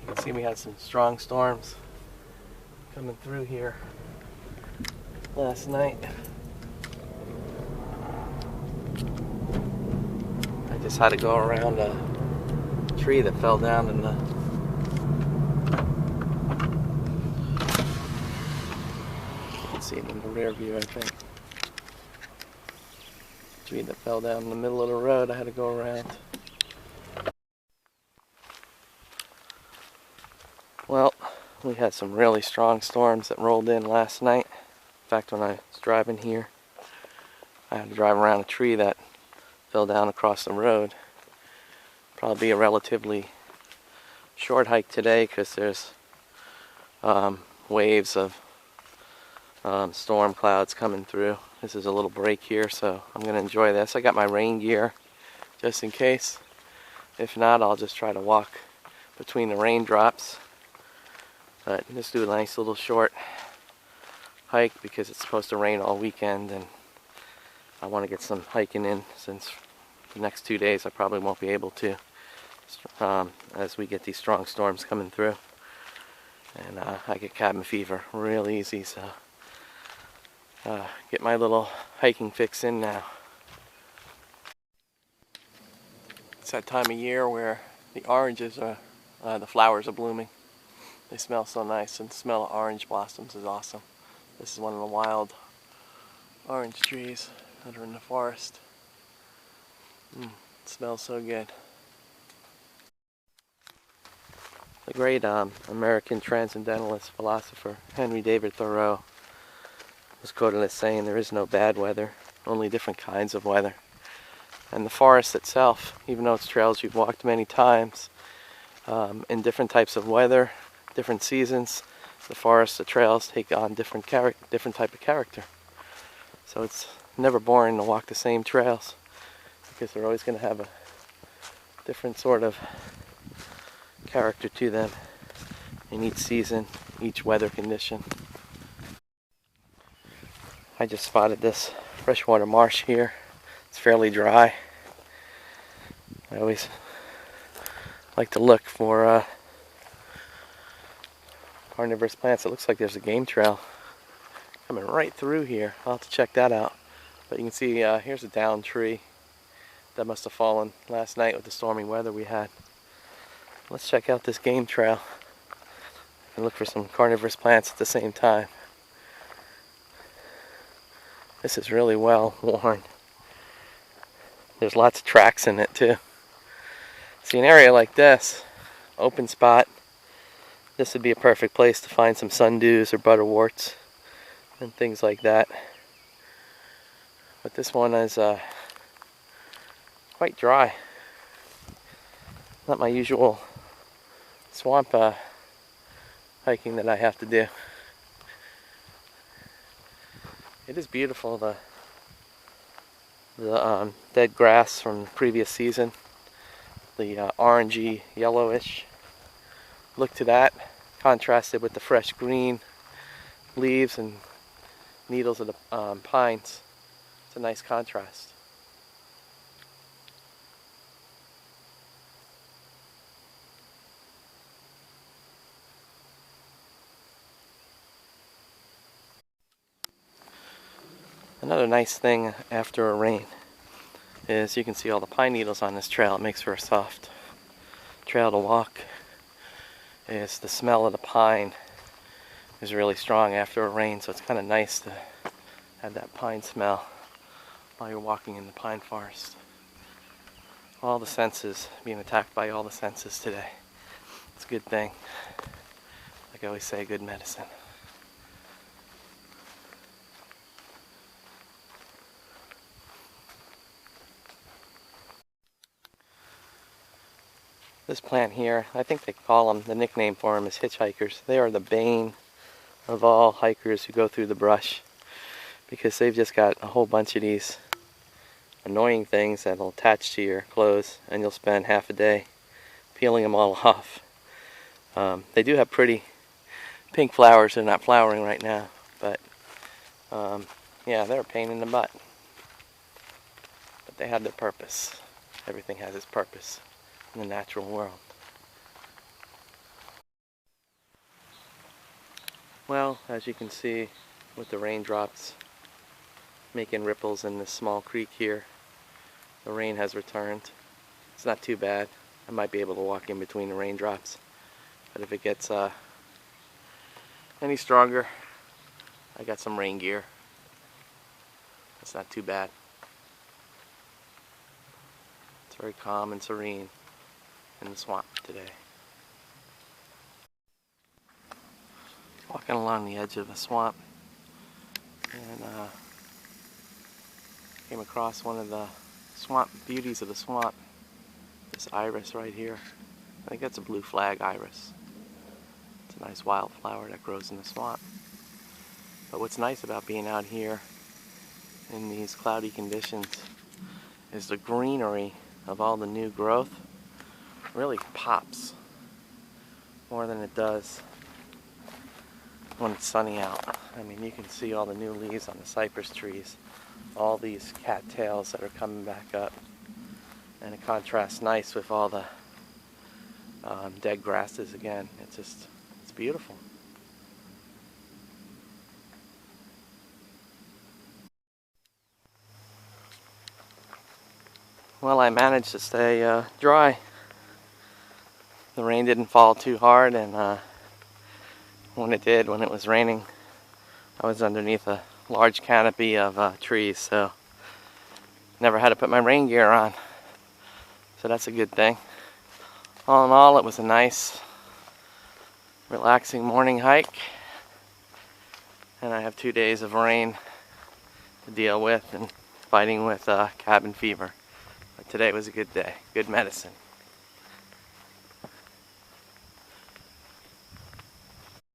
You can see we had some strong storms coming through here last night. I just had to go around a tree that fell down in the see it in the rear view, I think. Tree that fell down in the middle of the road. I had to go around. Well, we had some really strong storms that rolled in last night. In fact, when I was driving here, I had to drive around a tree that fell down across the road. Probably be a relatively short hike today because there's waves of storm clouds coming through. This is a little break here, so I'm going to enjoy this. I got my rain gear just in case. If not, I'll just try to walk between the raindrops. But just do a nice little short hike because it's supposed to rain all weekend, and I want to get some hiking in since the next 2 days I probably won't be able to as we get these strong storms coming through. And I get cabin fever real easy, so get my little hiking fix in now. It's that time of year where the oranges are, the flowers are blooming. They smell so nice, and the smell of orange blossoms is awesome. This is one of the wild orange trees that are in the forest. It smells so good. The great American transcendentalist philosopher Henry David Thoreau was quoted as saying, "There is no bad weather, only different kinds of weather." And the forest itself, even though it's trails you've walked many times, in different types of weather, different seasons, the forest, the trails take on different type of character. So it's never boring to walk the same trails because they're always going to have a different sort of character to them in each season, each weather condition. I just spotted this freshwater marsh here. It's fairly dry. I always like to look for carnivorous plants. It looks like there's a game trail coming right through here. I'll have to check that out. But you can see here's a downed tree that must have fallen last night with the stormy weather we had. Let's check out this game trail and look for some carnivorous plants at the same time. This is really well worn. There's lots of tracks in it too. See, an area like this, open spot, this would be a perfect place to find some sundews or butterworts and things like that. But this one is quite dry. Not my usual swamp hiking that I have to do. It is beautiful, the dead grass from the previous season, the orangey yellowish look to that, contrasted with the fresh green leaves and needles of the pines. It's a nice contrast. Another nice thing after a rain is you can see all the pine needles on this trail. It makes for a soft trail to walk. Is the smell of the pine is really strong after a rain, so it's kind of nice to have that pine smell while you're walking in the pine forest. All the senses, being attacked by all the senses today. It's a good thing. Like I always say, good medicine. This plant here, I think they call them, the nickname for them is hitchhikers. They are the bane of all hikers who go through the brush because they've just got a whole bunch of these annoying things that'll attach to your clothes, and you'll spend half a day peeling them all off. They do have pretty pink flowers. They're not flowering right now, but yeah, they're a pain in the butt. But they have their purpose. Everything has its purpose in the natural world. Well, as you can see with the raindrops making ripples in this small creek here, the rain has returned. It's not too bad. I might be able to walk in between the raindrops, but if it gets any stronger, I got some rain gear. It's not too bad. It's very calm and serene in the swamp today. Walking along the edge of a swamp, and came across one of the swamp beauties of the swamp, this iris right here. I think that's a blue flag iris. It's a nice wildflower that grows in the swamp. But what's nice about being out here in these cloudy conditions is the greenery of all the new growth really pops more than it does when it's sunny out. I mean, you can see all the new leaves on the cypress trees, all these cattails that are coming back up, and it contrasts nice with all the dead grasses again. It's beautiful. Well, I managed to stay dry. The rain didn't fall too hard, and when it did, when it was raining, I was underneath a large canopy of trees, so never had to put my rain gear on. So that's a good thing. All in all, it was a nice, relaxing morning hike, and I have 2 days of rain to deal with and fighting with cabin fever. But today was a good day, good medicine.